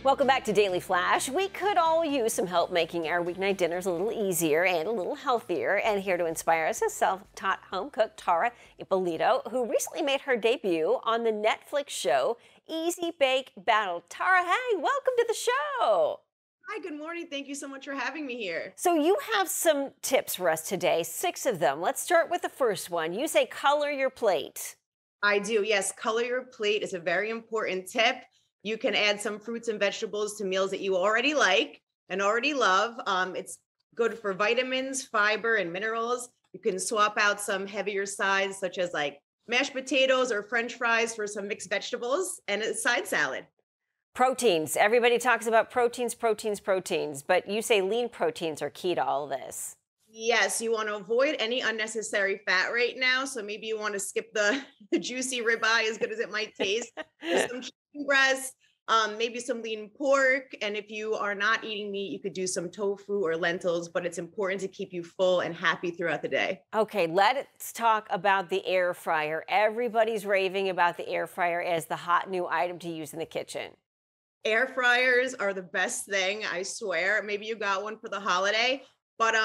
Welcome back to Daily Flash. We could all use some help making our weeknight dinners a little easier and a little healthier. And here to inspire us is self-taught home cook Tara Ippolito, who recently made her debut on the Netflix show Easy Bake Battle. Tara, hey, welcome to the show. Hi, good morning. Thank you so much for having me here. So you have some tips for us today, 6 of them. Let's start with the first one. You say color your plate. I do, yes. Color your plate is a very important tip. You can add some fruits and vegetables to meals that you already like and already love. It's good for vitamins, fiber, and minerals. You can swap out some heavier sides, such as like mashed potatoes or French fries for some mixed vegetables and a side salad. Proteins. Everybody talks about proteins, but you say lean proteins are key to all this. Yes, you want to avoid any unnecessary fat right now. So maybe you want to skip the juicy ribeye, as good as it might taste. Just some chicken breast, maybe some lean pork. And if you are not eating meat, you could do some tofu or lentils, but it's important to keep you full and happy throughout the day. Okay, let's talk about the air fryer. Everybody's raving about the air fryer as the hot new item to use in the kitchen. Air fryers are the best thing, I swear. Maybe you got one for the holiday, but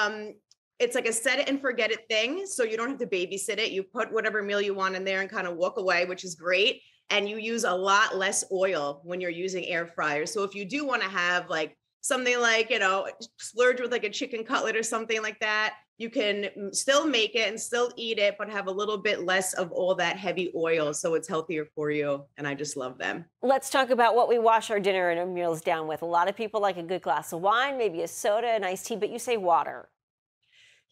it's like a set it and forget it thing. So you don't have to babysit it. You put whatever meal you want in there and kind of walk away, which is great. And you use a lot less oil when you're using air fryers. So if you do want to have like something like, splurge with like a chicken cutlet or something like that, you can still make it and still eat it, but have a little bit less of all that heavy oil. So it's healthier for you. And I just love them. Let's talk about what we wash our dinner and our meals down with. A lot of people like a good glass of wine, maybe a soda, an iced tea, but you say water.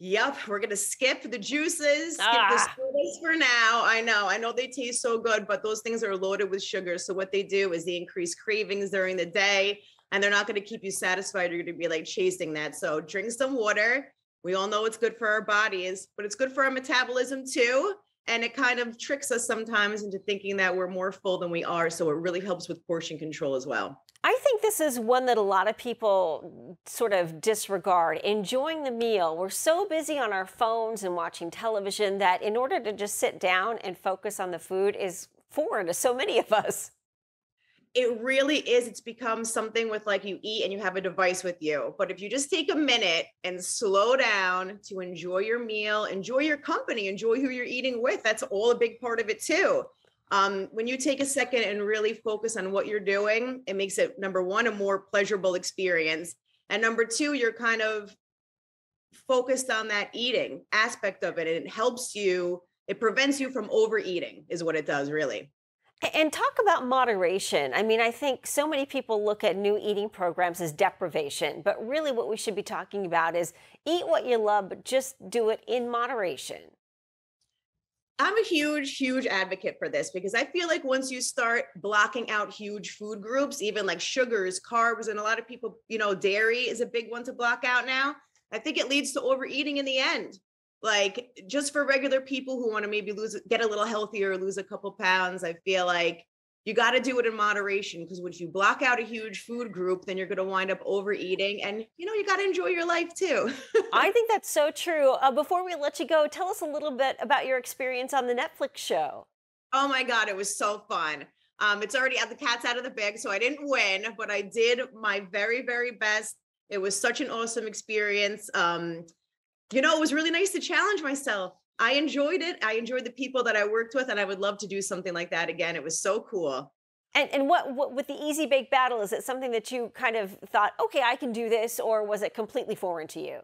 Yep, we're going to skip the juices, skip the sodas for now. I know they taste so good, but those things are loaded with sugar. So what they do is they increase cravings during the day, and they're not going to keep you satisfied. You're going to be like chasing that. So drink some water. We all know it's good for our bodies, but it's good for our metabolism too. And it kind of tricks us sometimes into thinking that we're more full than we are. So it really helps with portion control as well. I think this is one that a lot of people sort of disregard, enjoying the meal. We're so busy on our phones and watching television that in order to just sit down and focus on the food is foreign to so many of us. It really is. It's become something with like you eat and you have a device with you. But if you just take a minute and slow down to enjoy your meal, enjoy your company, enjoy who you're eating with, that's all a big part of it too. When you take a second and really focus on what you're doing, it makes it, number one, a more pleasurable experience. And number two, you're kind of focused on that eating aspect of it. And it helps you, it prevents you from overeating is what it does, really. And talk about moderation. I mean, I think so many people look at new eating programs as deprivation, but really what we should be talking about is eat what you love, but just do it in moderation. I'm a huge advocate for this because I feel like once you start blocking out huge food groups, even like sugars, carbs, and a lot of people, dairy is a big one to block out now. I think it leads to overeating in the end. Like just for regular people who want to maybe get a little healthier, lose a couple pounds, I feel like you got to do it in moderation because once you block out a huge food group, then you're going to wind up overeating and, you got to enjoy your life too. I think that's so true. Before we let you go, tell us a little bit about your experience on the Netflix show. Oh my God, it was so fun. It's already the cat's out of the bag, so I didn't win, but I did my very, very best. It was such an awesome experience. It was really nice to challenge myself. I enjoyed it. I enjoyed the people that I worked with, and I would love to do something like that again. It was so cool. And what with the Easy Bake Battle, is it something that you kind of thought, okay, I can do this, or was it completely foreign to you?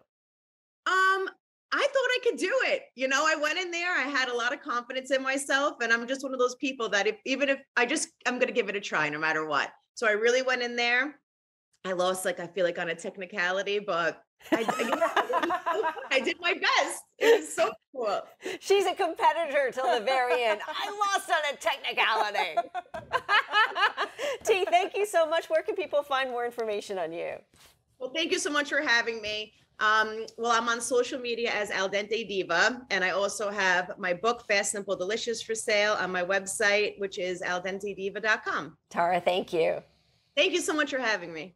I thought I could do it. I went in there, I had a lot of confidence in myself, and I'm just one of those people that I'm going to give it a try no matter what. So I really went in there. I lost, I feel like on a technicality, but I did my best. It was so cool. She's a competitor till the very end. I lost on a technicality. T, thank you so much. Where can people find more information on you? Well, thank you so much for having me. Well, I'm on social media as Al Dente Diva, and I also have my book, Fast, Simple, Delicious, for sale on my website, which is aldentediva.com. Tara, thank you. Thank you so much for having me.